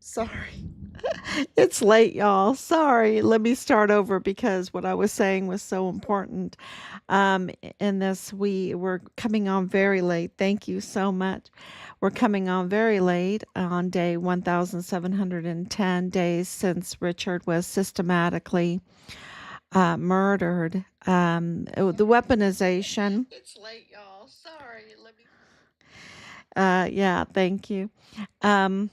Sorry. It's late, y'all. Sorry. Let me start over because what I was saying was so important. Um, in this, we were coming on very late. Thank you so much. We're coming on very late on day 1710 days since Richard was systematically murdered. The weaponization. It's late, y'all. Sorry. Let me. Yeah, thank you. Um,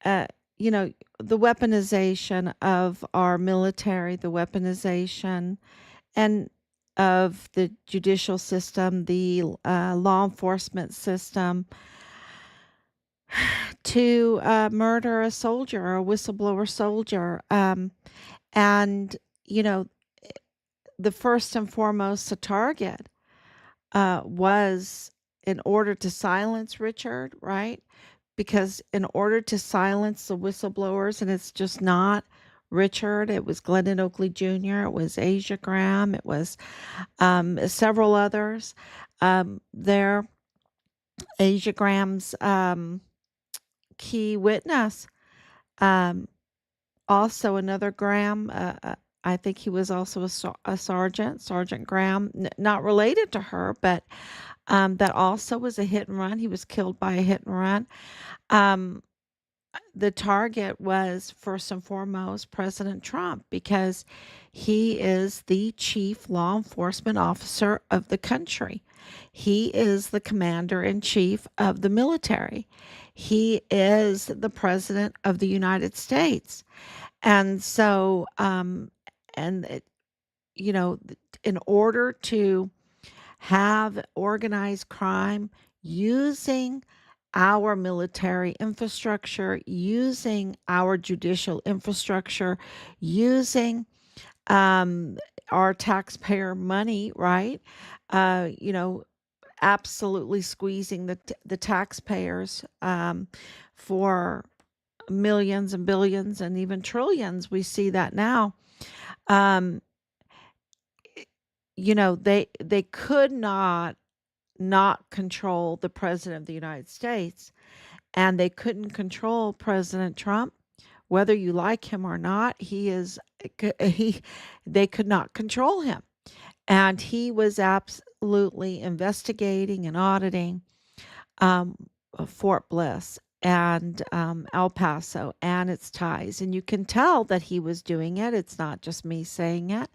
uh, you know, the weaponization of our military, the weaponization and of the judicial system, the law enforcement system to murder a soldier or a whistleblower soldier. And, you know, the first and foremost, the target was in order to silence Richard, right? Because in order to silence the whistleblowers, and it's just not Richard, it was Glendon Oakley Jr., it was Asia Graham, it was several others. There, Asia Graham's key witness, um, also another Graham. I think he was also a sergeant, Sergeant Graham, not related to her, but that also was a hit and run. He was killed by a hit and run. Um, the target was first and foremost President Trump because he is the chief law enforcement officer of the country. He is the commander in chief of the military. He is the president of the United States. And so, and it, you know, in order to have organized crime using our military infrastructure, using our judicial infrastructure, using um, our taxpayer money, right? You know, absolutely squeezing the taxpayers for millions and billions and even trillions. We see that now. Um, you know, they could not control the president of the United States, and they couldn't control President Trump, whether you like him or not. He they could not control him, and he was absolutely investigating and auditing um, Fort Bliss and El Paso and its ties, and you can tell that he was doing it. It's not just me saying it.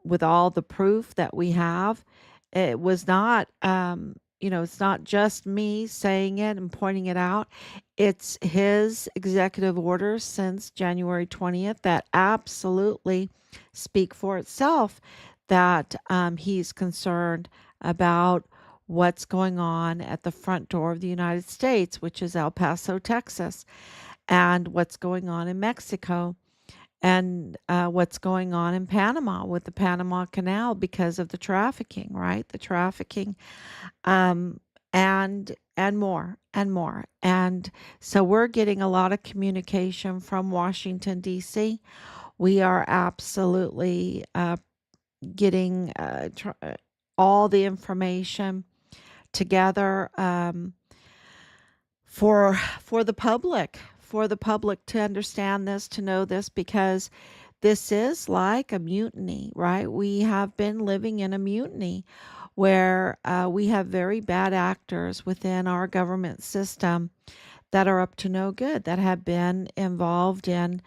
With all the proof that we have, it was not, it's not just me saying it and pointing it out. It's his executive orders since January 20th that absolutely speak for itself that he's concerned about what's going on at the front door of the United States, which is El Paso, Texas, and what's going on in Mexico and what's going on in Panama with the Panama Canal because of the trafficking, right? The trafficking, um, and more and more. And so we're getting a lot of communication from Washington D.C. We are absolutely getting all the information together for the public to understand this, to know this, because this is like a mutiny, right? We have been living in a mutiny where we have very bad actors within our government system that are up to no good, that have been involved in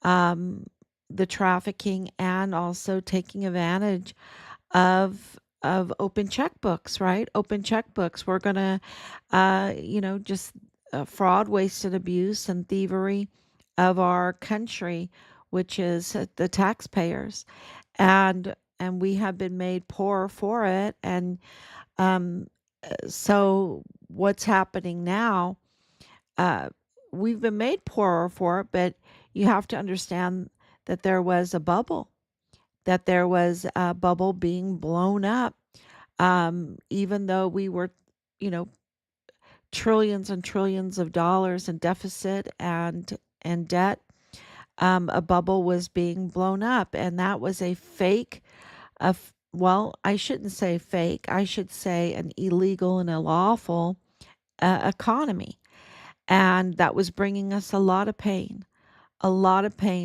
um, the trafficking and also taking advantage of open checkbooks, right? Open checkbooks. We're gonna, just fraud, waste, and abuse and thievery of our country, which is the taxpayers, and we have been made poorer for it. And um, so, what's happening now? Uh, we've been made poorer for it, but you have to understand that there was a bubble, that there was a bubble being blown up. Even though we were, you know, trillions and trillions of dollars in deficit and debt, a bubble was being blown up, and that was a fake. Well, I shouldn't say fake. I should say an illegal and unlawful economy. And that was bringing us a lot of pain,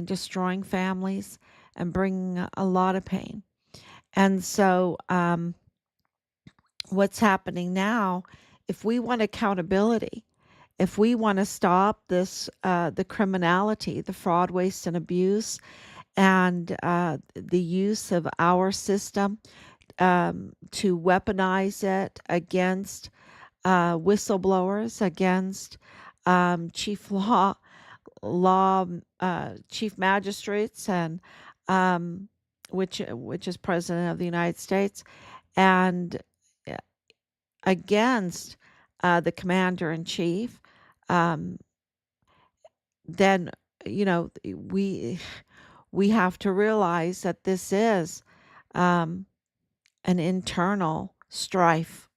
destroying families and bringing a lot of pain. And so, what's happening now, if we want accountability, if we want to stop this, the criminality, the fraud, waste, and abuse, and the use of our system to weaponize it against whistleblowers, against chief law chief magistrates, and um, which is president of the United States, and uh, against the commander in chief, um, then you know we have to realize that this is um, an internal strife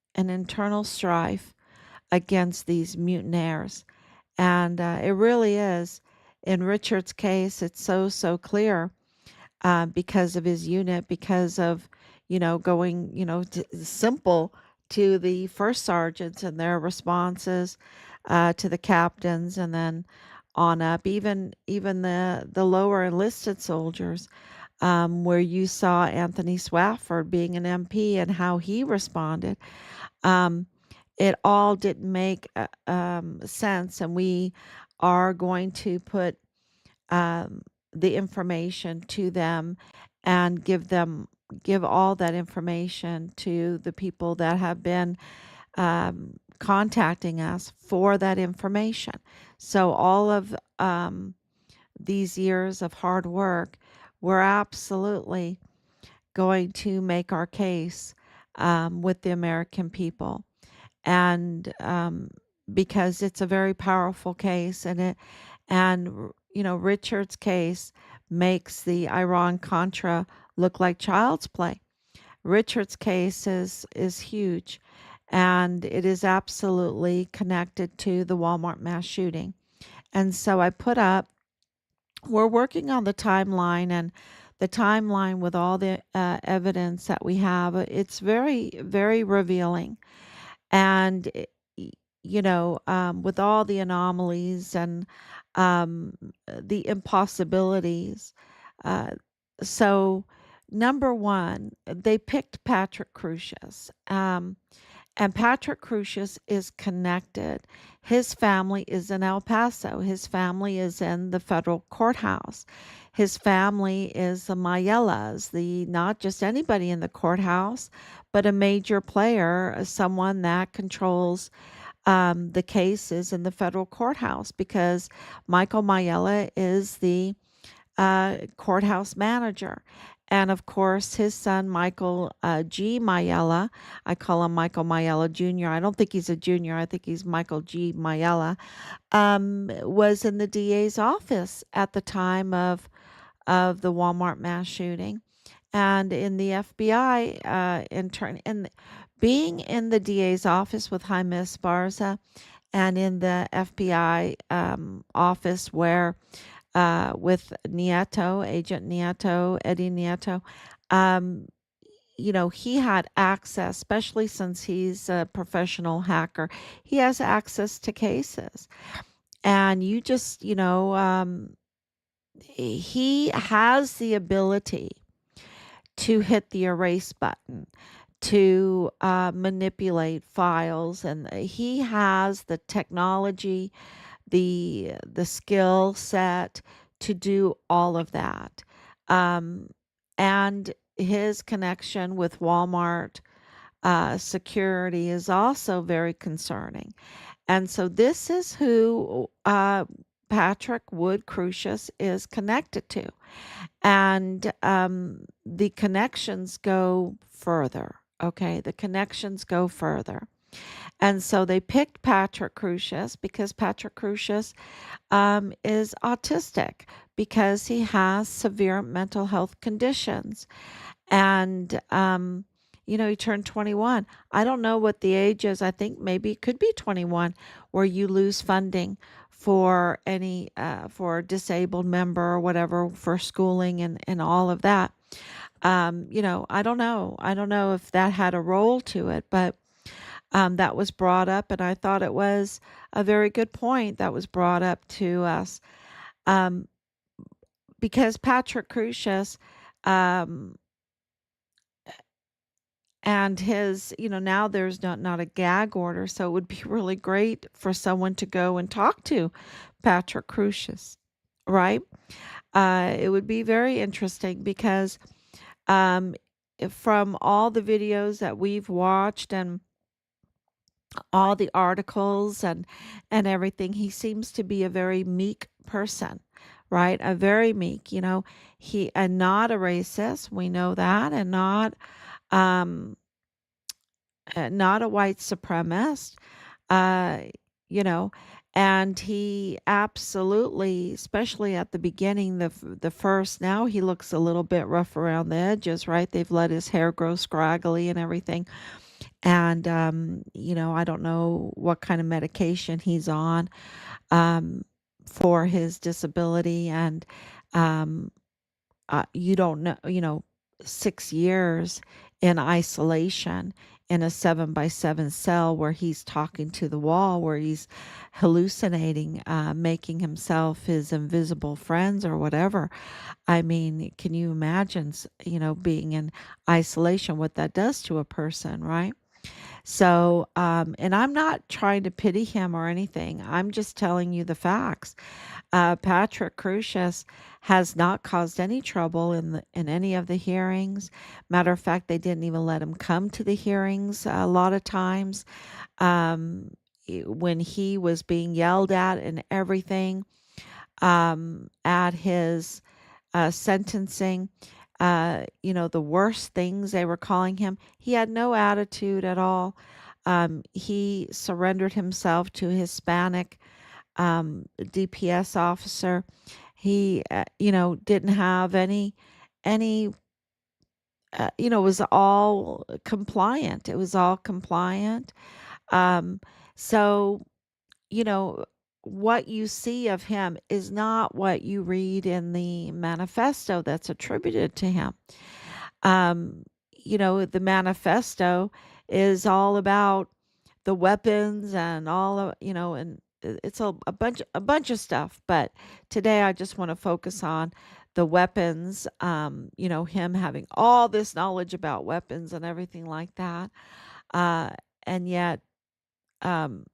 against these mutineers. And it really is. In Richard's case, it's so clear because of his unit, because of, going, simple to the first sergeants and their responses to the captains, and then on up, even the lower enlisted soldiers, where you saw Anthony Swafford being an MP and how he responded. Um, it all didn't make sense, and we are going to put um, the information to them and give all that information to the people that have been contacting us for that information. So all of these years of hard work, we're absolutely going to make our case with the American people, and because it's a very powerful case, and Richard's case makes the Iran Contra look like child's play. Richard's case is huge, and it is absolutely connected to the Walmart mass shooting. And so I put up, we're working on the timeline, and the timeline with all the evidence that we have, it's very revealing. And with all the anomalies and um, the impossibilities. uh, so number one, they picked Patrick Crucius, and Patrick Crucius is connected. His family is in El Paso. His family is in the federal courthouse. His family is the Mayellas, the not just anybody in the courthouse, but a major player, someone that controls the cases in the federal courthouse, because Michael Mayella is the courthouse manager. And of course, his son, Michael G. Mayella, I call him Michael Mayella Jr. I don't think he's a junior, I think he's Michael G. Mayella, was in the DA's office at the time of the Walmart mass shooting, and in the FBI intern. And being in the DA's office with Jaime Esparza, and in the FBI office where with Nieto, Agent Nieto, Eddie Nieto, um, he had access, especially since he's a professional hacker. He has access to cases. And you just, he has the ability to hit the erase button, to manipulate files, and he has the technology, the skill set to do all of that. Um, and his connection with Walmart security is also very concerning. And so this is who Patrick Wood Crucius is connected to. And the connections go further. Okay, the connections go further. And so they picked Patrick Crucius because Patrick Crucius is autistic, because he has severe mental health conditions. And, he turned 21. I don't know what the age is. I think maybe it could be 21, where you lose funding for any, for a disabled member or whatever, for schooling and all of that. I don't know. I don't know if that had a role to it, but that was brought up, and I thought it was a very good point that was brought up to us. Um, because Patrick Crusius, um, and his, now there's not a gag order, so it would be really great for someone to go and talk to Patrick Crusius, right? It would be very interesting because um, from all the videos that we've watched and all the articles and everything, he seems to be a very meek person, right? A very meek, he and not a racist, we know that, and um not a white supremacist, uh, you know, and he absolutely, especially at the beginning, the first, now he looks a little bit rough around the edges, right? They've let his hair grow scraggly and everything. And, I don't know what kind of medication he's on um, for his disability. And um, you don't know, 6 years in isolation in a 7 by 7 cell where he's talking to the wall, where he's hallucinating, making himself his invisible friends or whatever. I mean, can you imagine, being in isolation, what that does to a person, right? So, and I'm not trying to pity him or anything. I'm just telling you the facts. Patrick Crusius has not caused any trouble in any of the hearings. Matter of fact, they didn't even let him come to the hearings a lot of times. Um, when he was being yelled at and everything at his sentencing, the worst things they were calling him, he had no attitude at all. He surrendered himself to a Hispanic DPS officer. He, didn't have any, was all compliant. It was all compliant. Um, so, you know, what you see of him is not what you read in the manifesto that's attributed to him. Um, the manifesto is all about the weapons and all of, and it's a bunch of stuff. But today I just want to focus on the weapons. Him having all this knowledge about weapons and everything like that, uh, and yet. Um,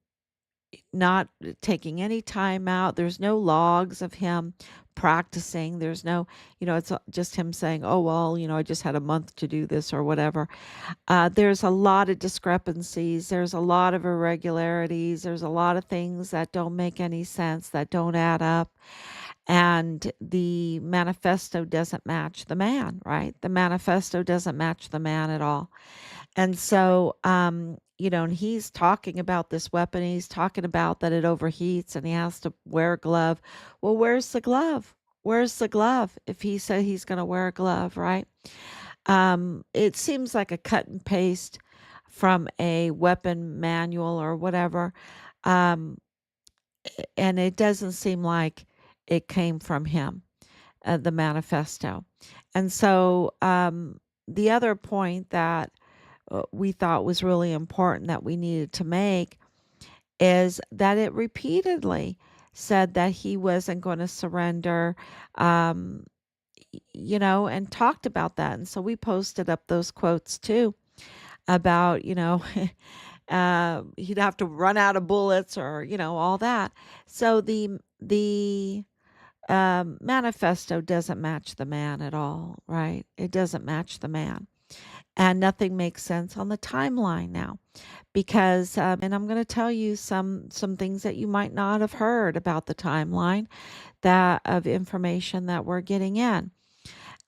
not taking any time out. There's no logs of him practicing. There's no, it's just him saying, oh, well, I just had a month to do this or whatever. There's a lot of discrepancies. There's a lot of irregularities. There's a lot of things that don't make any sense, that don't add up. And the manifesto doesn't match the man, right? The manifesto doesn't match the man at all. And so, and he's talking about this weapon. He's talking about that it overheats and he has to wear a glove. Well, where's the glove? Where's the glove if he said he's going to wear a glove, right? It seems like a cut and paste from a weapon manual or whatever. Um, and it doesn't seem like it came from him, the manifesto. And so, the other point that we thought was really important that we needed to make is that it repeatedly said that he wasn't going to surrender, um, and talked about that. And so we posted up those quotes too about, he'd have to run out of bullets or, all that. So the manifesto doesn't match the man at all, right? It doesn't match the man. And nothing makes sense on the timeline now because and I'm going to tell you some things that you might not have heard about the timeline that of information that we're getting in.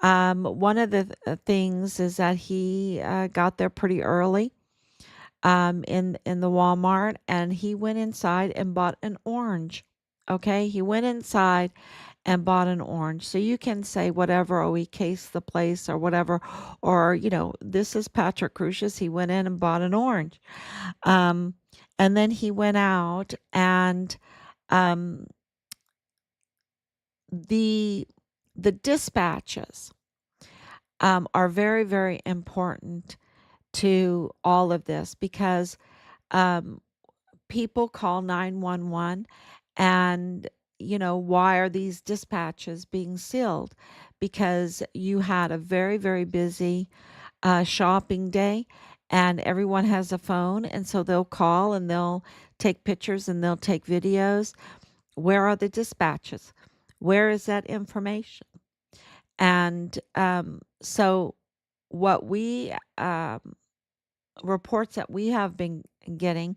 One of the things is that he got there pretty early in the Walmart, and he went inside and bought an orange. Okay, he went inside and bought an orange. So you can say whatever, oh, he cased the place or whatever, or, this is Patrick Crusius. He went in and bought an orange. Um, and then he went out and um, the the dispatches are very, very important to all of this because um, people call 911, and why are these dispatches being sealed? Because you had a very, very busy shopping day, and everyone has a phone, and so they'll call and they'll take pictures and they'll take videos. Where are the dispatches? Where is that information? And so what we reports that we have been getting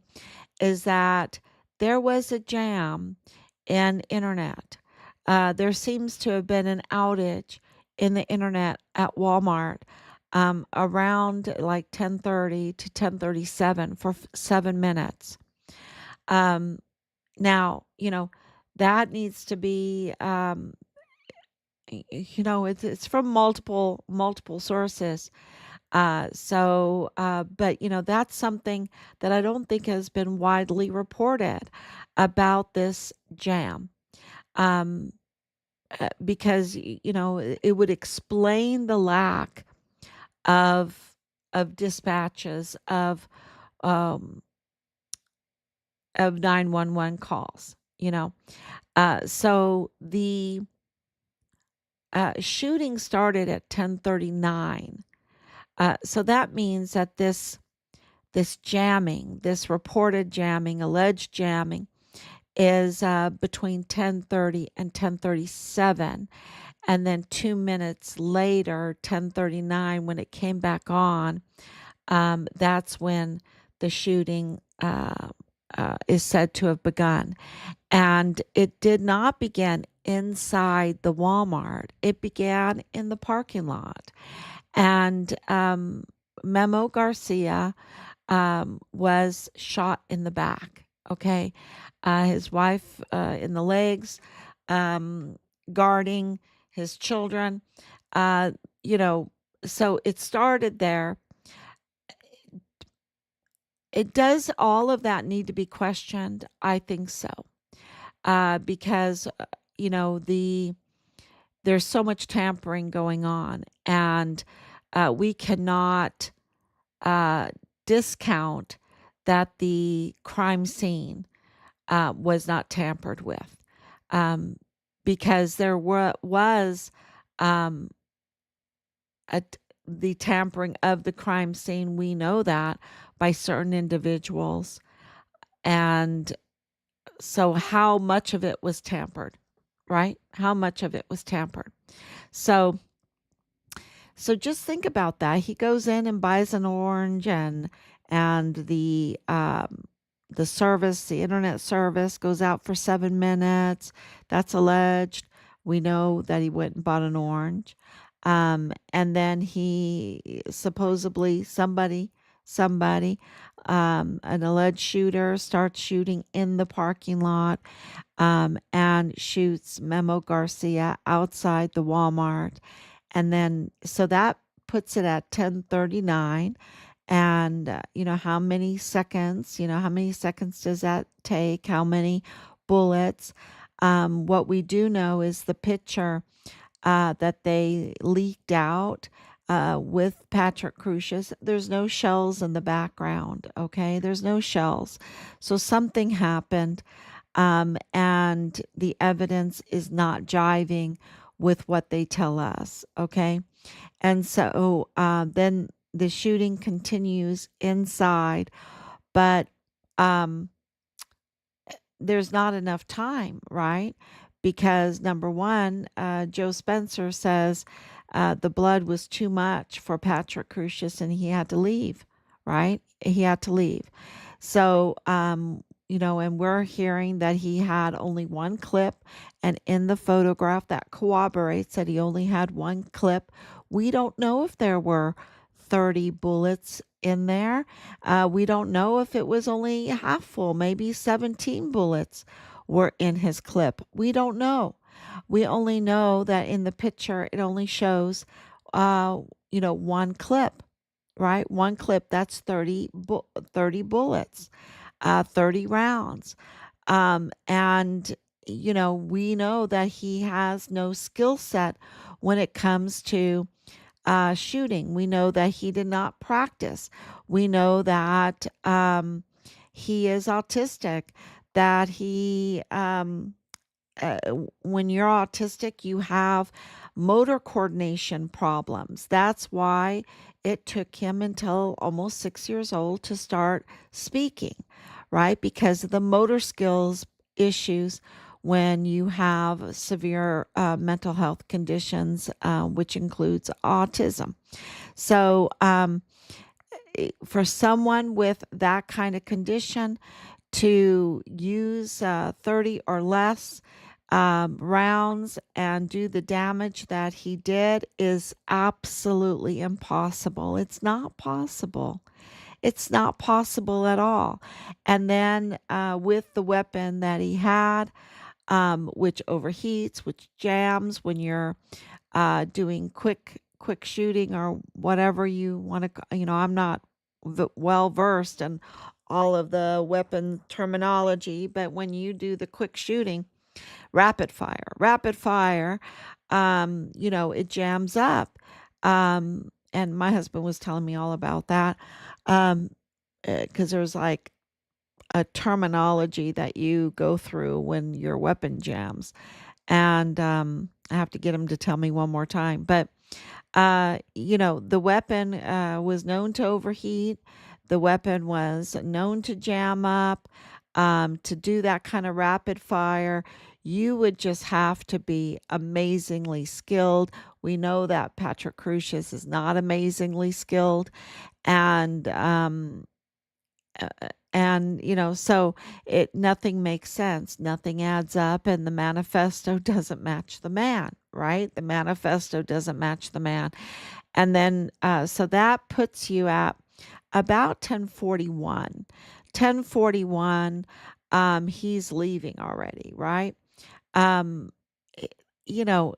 is that there was a jam in internet. There seems to have been an outage in the internet at Walmart around like 10:30 to 10:37 for 7 minutes. Um, Now, that needs to be, it's from multiple sources. But that's something that I don't think has been widely reported about this jam. Um, because it would explain the lack of dispatches um of 911 calls. So the shooting started at 10:39. So that means that this jamming, this reported jamming, alleged jamming, is between 10:30 and 10:37, and then 2 minutes later, 10:39, when it came back on, that's when the shooting is said to have begun. And it did not begin inside the Walmart; it began in the parking lot. And Memo Garcia was shot in the back. Okay. His wife in the legs, um, guarding his children. Uh, you know, so it started there. It does all of that need to be questioned? I think so. Because, there's so much tampering going on, and we cannot uh, discount that the crime scene was not tampered with, um, because there was um, a, the tampering of the crime scene. We know that by certain individuals, and so how much of it was tampered, right? How much of it was tampered? So So just think about that. He goes in and buys an orange, and the service, the internet service, goes out for 7 minutes. That's alleged. We know that he went and bought an orange. And then he supposedly somebody, an alleged shooter starts shooting in the parking lot, and shoots Memo Garcia outside the Walmart. And then, so that puts it at 10:39. And, how many seconds does that take? How many bullets? What we do know is the picture that they leaked out with Patrick Crucius. There's no shells in the background, okay? There's no shells. So something happened, and the evidence is not jiving with what they tell us, okay? And so then the shooting continues inside, but um, there's not enough time, right? Because number one, Joe Spencer says the blood was too much for Patrick Crucius and he had to leave, right? He had to leave. So, and we're hearing that he had only one clip, and in the photograph that corroborates that he only had one clip. We don't know if there were 30 bullets in there. We don't know if it was only half full, maybe 17 bullets were in his clip. We don't know. We only know that in the picture, it only shows, one clip, right? One clip, that's 30 bullets, 30 rounds. And, we know that he has no skill set when it comes to shooting. We know that he did not practice. We know that he is autistic, that when you're autistic, you have motor coordination problems. That's why it took him until almost 6 years old to start speaking, right? Because of the motor skills issues when you have severe mental health conditions, which includes autism. So, for someone with that kind of condition, to use 30 or less rounds and do the damage that he did is absolutely impossible. It's not possible. It's not possible at all. And then with the weapon that he had, which overheats, which jams when you're doing quick shooting or whatever you want to, I'm not well versed in all of the weapon terminology, but when you do the quick shooting, rapid fire, it jams up. And my husband was telling me all about that. Um, because there's like a terminology that you go through when your weapon jams. And I have to get him to tell me one more time. But the weapon was known to overheat. The weapon was known to jam up, to do that kind of rapid fire. You would just have to be amazingly skilled. We know that Patrick Crucius is not amazingly skilled. And so nothing makes sense, nothing adds up, and the manifesto doesn't match the man, right? The manifesto doesn't match the man. And then so that puts you at about 1041. 1041, he's leaving already, right? um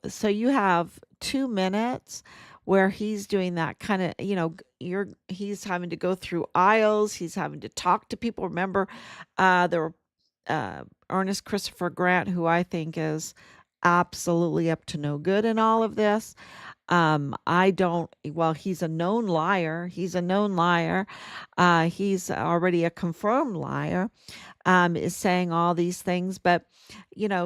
so you have 2 minutes where he's doing that kind of, he's having to go through aisles, he's having to talk to people. Remember, there were Ernest Christopher Grant, who I think is absolutely up to no good in all of this. I don't, well, he's a known liar. He's a known liar. He's already a confirmed liar, is saying all these things. But,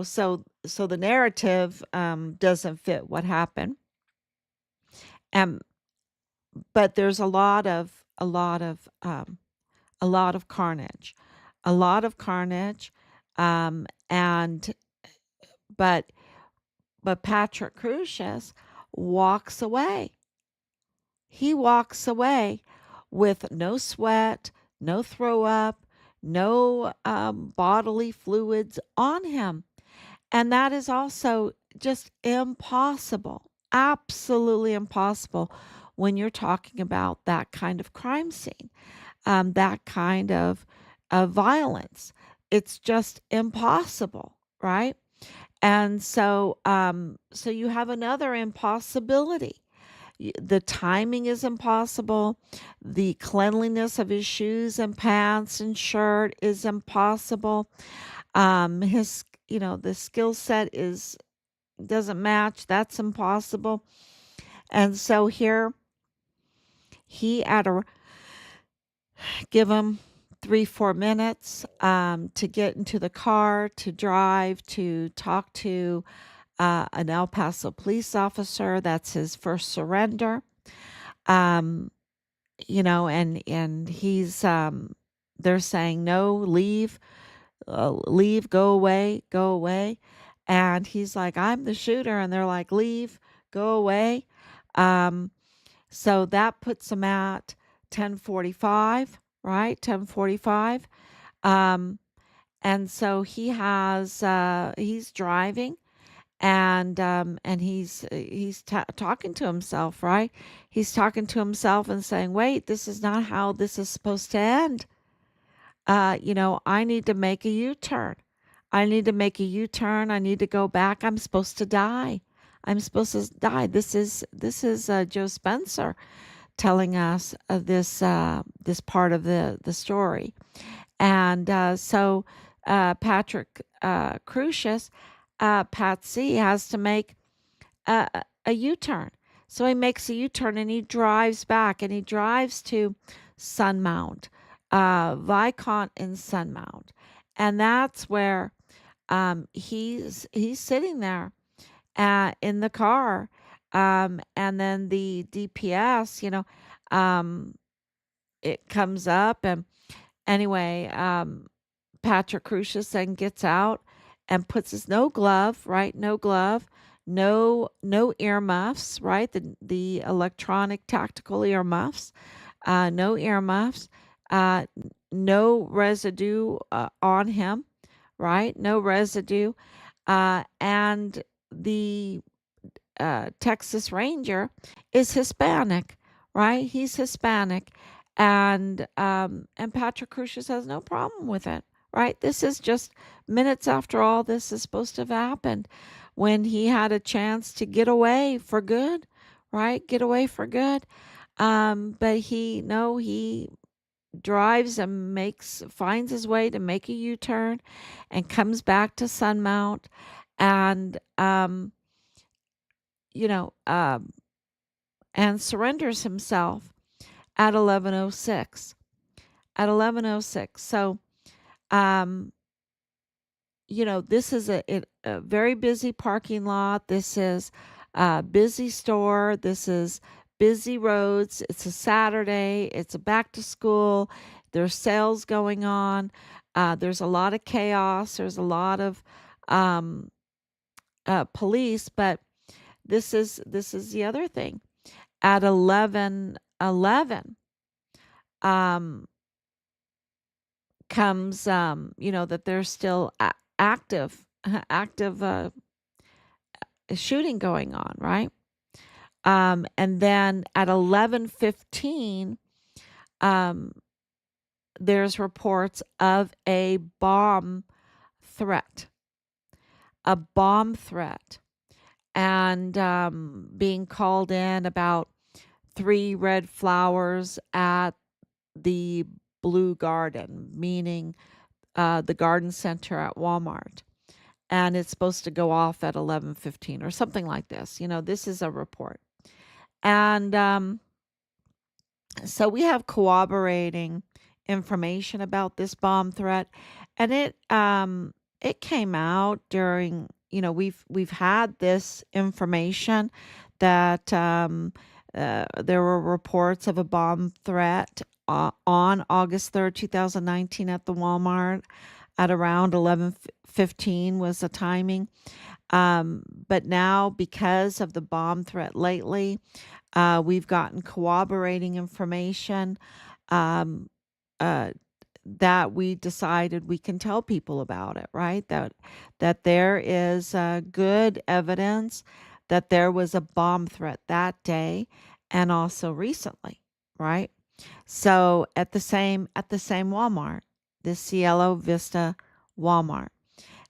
so the narrative doesn't fit what happened. And, but there's a lot of carnage, a lot of carnage. And, but, but Patrick Crucius walks away. He walks away with no sweat, no throw up, no bodily fluids on him. And that is also just impossible, absolutely impossible when you're talking about that kind of crime scene, that kind of violence. It's just impossible, right? And so you have another impossibility. The timing is impossible. The cleanliness of his shoes and pants and shirt is impossible. His, the skill set is doesn't match. That's impossible. And so here he had to give him 3-4 minutes to get into the car, to drive, to talk to an El Paso police officer. That's his first surrender. Um, and he's they're saying no, leave, leave, go away. And he's like, I'm the shooter. And they're like, leave, go away. Um, so that puts him at 1045, right? 1045. Um, and so he's driving, and he's talking to himself, right? He's talking to himself and saying, wait, this is not how this is supposed to end. I need to make a U-turn. I need to make a U-turn. I need to go back. I'm supposed to die. I'm supposed to die. This is Joe Spencer telling us this part of the story. And so Patrick Crucius, Patsy, has to make a U-turn. So he makes a U-turn and he drives back, and he drives to Sunmount. Viscount in Sunmount, and that's where he's sitting there in the car, and then the DPS, um, it comes up, and anyway, Patrick Crucius then gets out and puts his no glove, right? No glove, no earmuffs, right? The electronic tactical earmuffs, no earmuffs, uh, no residue on him, right? No residue, and the Texas Ranger is Hispanic, right? He's Hispanic, and Patrick Crucius has no problem with it, right? This is just minutes after all this is supposed to have happened, when he had a chance to get away for good, right? Get away for good. But he drives and finds his way to make a U-turn and comes back to Sunmount, and you know, um, and surrenders himself at 11:06. At 11:06. So, um, this is a very busy parking lot. This is a busy store. This is busy roads. It's a Saturday. It's a back to school. There's sales going on. There's a lot of chaos. There's a lot of um, police. But this is the other thing. At 11:11, um, comes, that there's still active, active shooting going on, right? And then at 11:15, um, there's reports of threat, a bomb threat, and being called in about 3 red flowers at the Blue Garden, meaning the garden center at Walmart. And it's supposed to go off at 11:15 or something like this. This is a report. And so we have corroborating information about this bomb threat, and it came out during, we've had this information that there were reports of a bomb threat on August 3rd, 2019 at the Walmart at around 11:15 was the timing. But now, because of the bomb threat lately, we've gotten corroborating information um, uh, that we decided we can tell people about it, right? That there is good evidence that there was a bomb threat that day and also recently, right? So at the same Walmart, the Cielo Vista Walmart,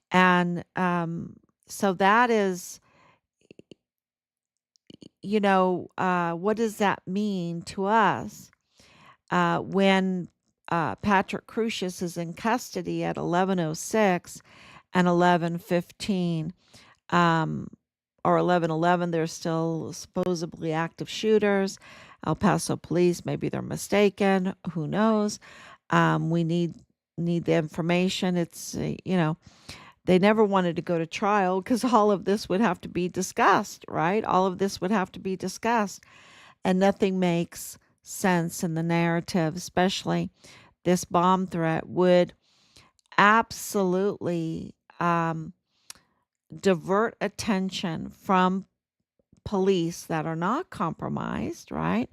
and so that is, what does that mean to us when Patrick Crucius is in custody at 11:06 and 11:15, um, or 11:11? There's still supposedly active shooters. El Paso police, maybe they're mistaken. Who knows? We need the information. It's they never wanted to go to trial because all of this would have to be discussed, right? All of this would have to be discussed, and nothing makes sense in the narrative, especially this bomb threat would absolutely divert attention from police that are not compromised, right?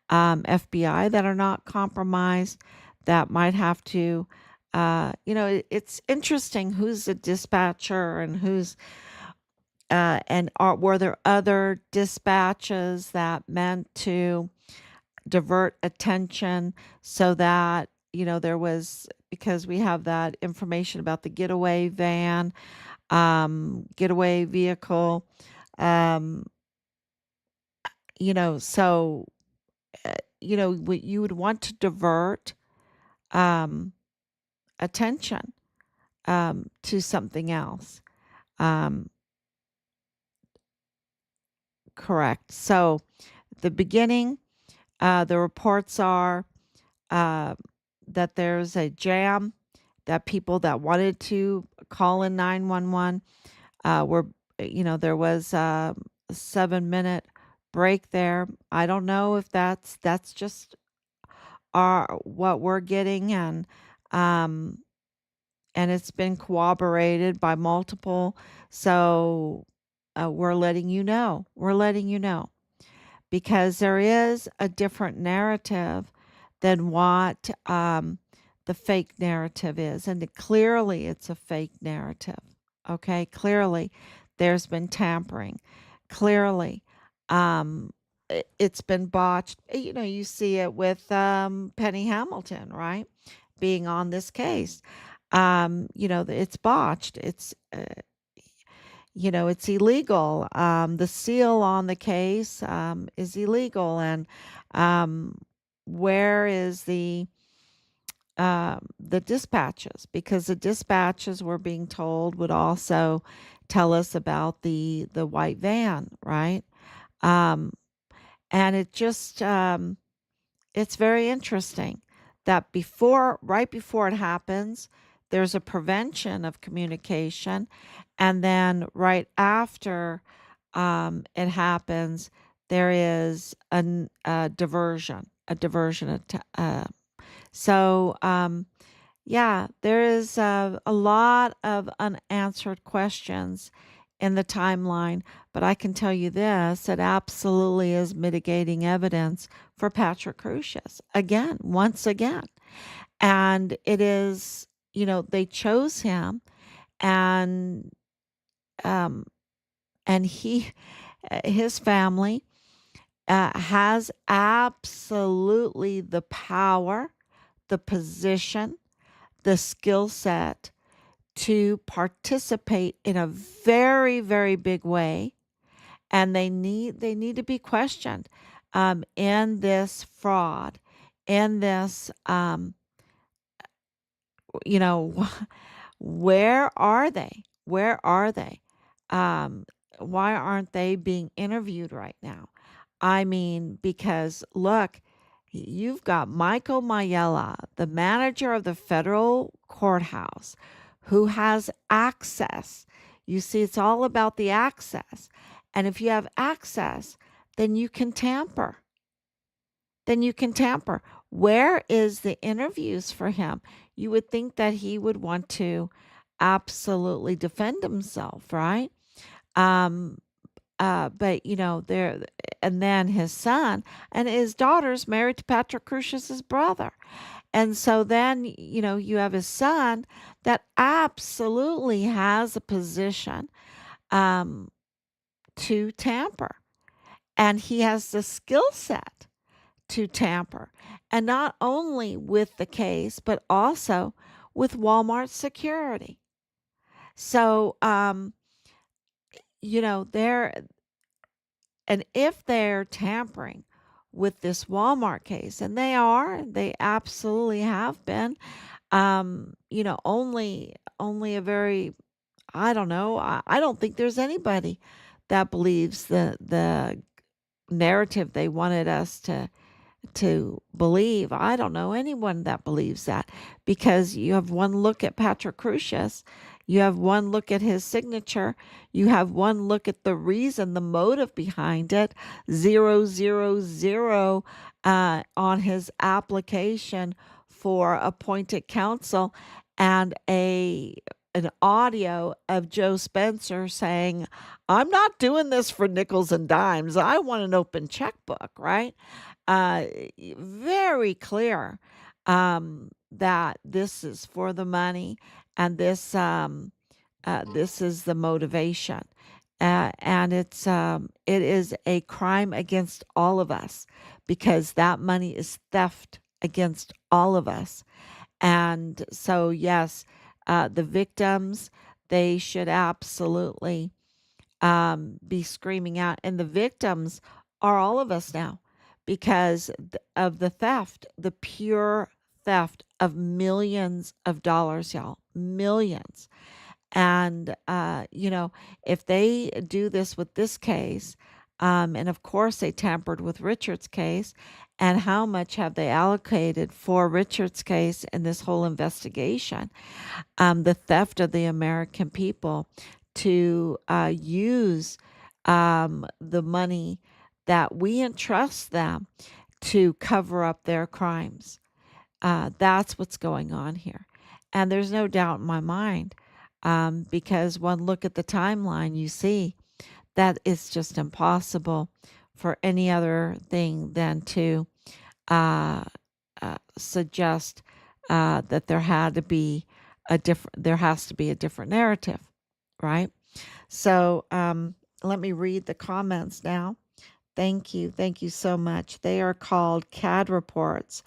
FBI that are not compromised, that might have to, it's interesting who's a dispatcher and were there other dispatches that meant to divert attention so that, there was, because we have that information about the getaway van, getaway vehicle, um, so, what you would want to divert um, attention to something else. Um, Correct. So, the beginning, the reports are uh, that there's a jam, that people that wanted to call in 911 were, there was a 7-minute break there. I don't know if that's just our what we're getting, um, and it's been corroborated by multiple. So we're letting you know. We're letting you know because there is a different narrative than what the fake narrative is. And clearly, it's a fake narrative. Okay. Clearly, there's been tampering. Clearly, um, it's been botched. You see it with Penny Hamilton, right? Being on this case. It's botched. It's illegal. The seal on the case is illegal. And um, where is the dispatches? Because the dispatches we're being told would also tell us about the white van, right? Um, and it's very interesting that right before it happens, there's a prevention of communication. And then right after it happens, there is a diversion, so, yeah, there is a lot of unanswered questions in the timeline, but I can tell you this, it absolutely is mitigating evidence for Patrick Crusius again, once again. And it is, they chose him and um and his family has absolutely the power, the position, the skill set to participate in a very, very big way, and they need to be questioned in this fraud, in this you know where are they? Where are they? Um, why aren't they being interviewed right now? I mean, because look, you've got Michael Mayella, the manager of the federal courthouse, who has access. You see, it's all about the access. And if you have access, then you can tamper. Then you can tamper. Where is the interviews for him? You would think that he would want to absolutely defend himself, right? Um, but there, and then his son and his daughter's married to Patrick Crusius's brother. And so then, you have his son that absolutely has a position um, to tamper. And he has the skill set to tamper. And not only with the case, but also with Walmart security. So, they're, and if they're tampering with this Walmart case, and they absolutely have been, only a very, I don't know, I don't think there's anybody that believes the narrative they wanted us to believe. I don't know anyone that believes that because you have one look at Patrick Crusius, you have one look at his signature, you have one look at the reason, the motive behind it, 000 on his application for appointed counsel, and an audio of Joe Spencer saying, "I'm not doing this for nickels and dimes. I want an open checkbook," right? uh, Very clear that this is for the money, and this is the motivation, and it is a crime against all of us because that money is theft against all of us. And so, yes, the victims, they should absolutely be screaming out. And the victims are all of us now because of the theft, the pure theft of millions of dollars, y'all, millions. And, if they do this with this case, and of course they tampered with Richard's case, and how much have they allocated for Richard's case in this whole investigation, the theft of the American people, to use the money that we entrust them to cover up their crimes. That's what's going on here. And there's no doubt in my mind, because one look at the timeline, you see that it's just impossible for any other thing than to uh, suggest that there has to be a different narrative, right? So let me read the comments now. Thank you so much. They are called CAD reports,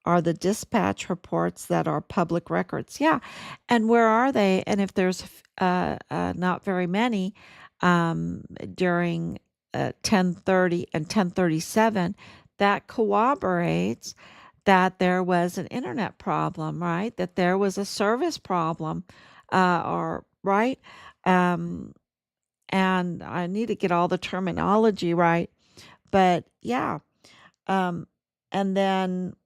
are the dispatch reports that are public records. Yeah. And where are they? And if there's not very many during 10:30 and 10:37, that corroborates that there was an internet problem, right? That there was a service problem, or right. Um, and I need to get all the terminology right. But yeah. Um, and then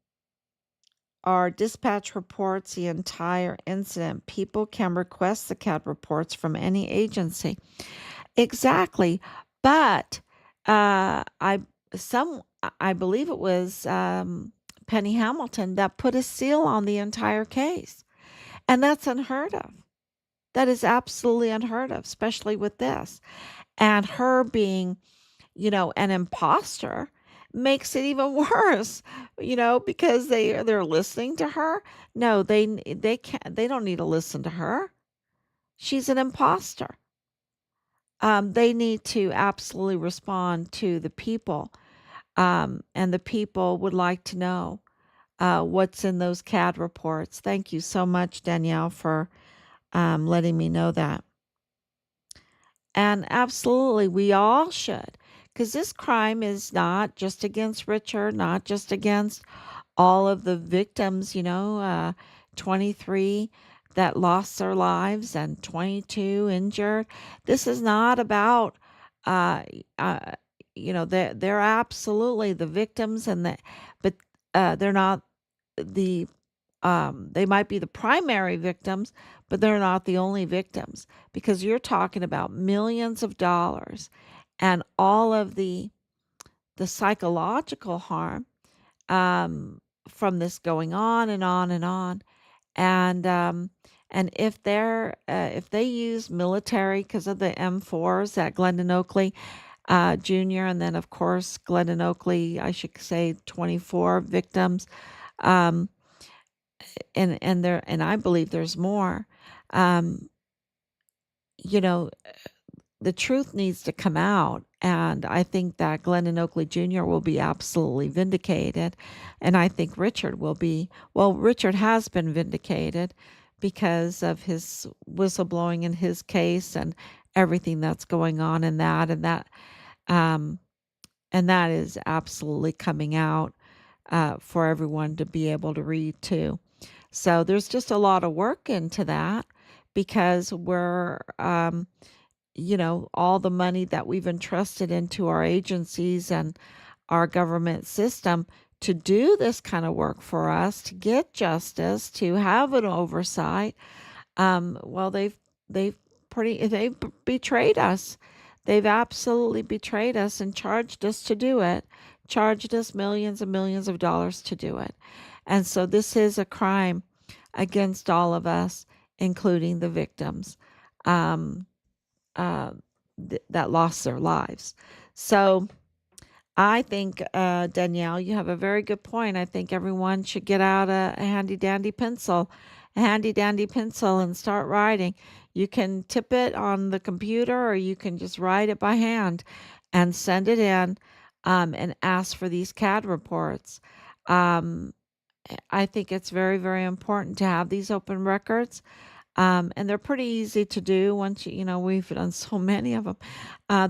our dispatch reports the entire incident. People can request the CAD reports from any agency. Exactly. But I some I believe it was Penny Hamilton that put a seal on the entire case. And that's unheard of. That is absolutely unheard of, especially with this. And her being, an imposter makes it even worse, because they're listening to her. No, they don't need to listen to her. She's an imposter. They need to absolutely respond to the people, and the people would like to know what's in those CAD reports. Thank you so much, Danielle, for letting me know that. And absolutely, we all should, because this crime is not just against Richard, not just against all of the victims, 23 that lost their lives and 22 injured. This is not about, uh, uh, they're absolutely the victims, but they're not the they might be the primary victims, but they're not the only victims, because you're talking about millions of dollars and all of the psychological harm from this going on and on and on. And if they use military because of the M4s at Glendon Oakley Jr., and then of course Glendon Oakley, I should say 24 victims. Um, and I believe there's more. Um, you know, the truth needs to come out, and I think that Glennon Oakley Jr. will be absolutely vindicated, and I think Richard will be. Well, Richard has been vindicated because of his whistleblowing in his case and everything that's going on in that, um, and that is absolutely coming out for everyone to be able to read too. So there's just a lot of work into that, because all the money that we've entrusted into our agencies and our government system to do this kind of work for us, to get justice, to have an oversight. Well, they've betrayed us. They've absolutely betrayed us and charged us to do it, charged us millions and millions of dollars to do it. And so this is a crime against all of us, including the victims uh, that lost their lives. So I think, Danielle, you have a very good point. I think everyone should get out a handy dandy pencil, and start writing. You can tip it on the computer, or you can just write it by hand and send it in, and ask for these CAD reports. Um, I think it's very, very important to have these open records. And they're pretty easy to do once we've done so many of them.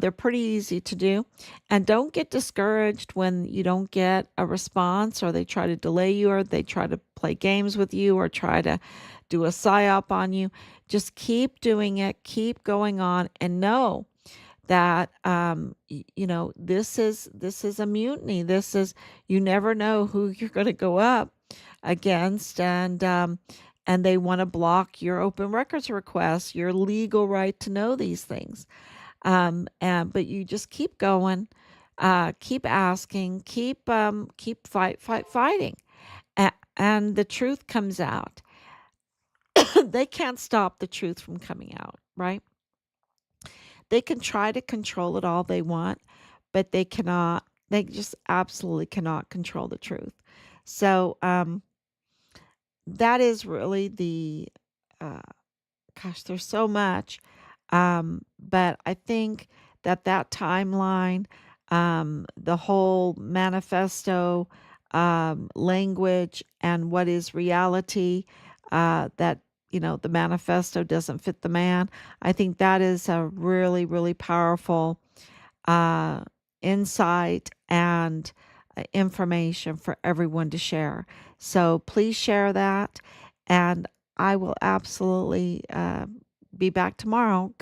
They're pretty easy to do. And don't get discouraged when you don't get a response, or they try to delay you, or they try to play games with you, or try to do a psyop on you. Just keep doing it, keep going on, and know that this is a mutiny. This is You never know who you're going to go up against, and they want to block your open records request, your legal right to know these things. And but you just keep going, keep asking, keep fighting, and the truth comes out. They can't stop the truth from coming out, right? They can try to control it all they want, but they cannot. They just absolutely cannot control the truth. So that is really the uh, gosh. There's so much, but I think that timeline, the whole manifesto language, and what is reality, that the manifesto doesn't fit the man. I think that is a really, really powerful uh, insight and information for everyone to share. So please share that, and I will absolutely be back tomorrow.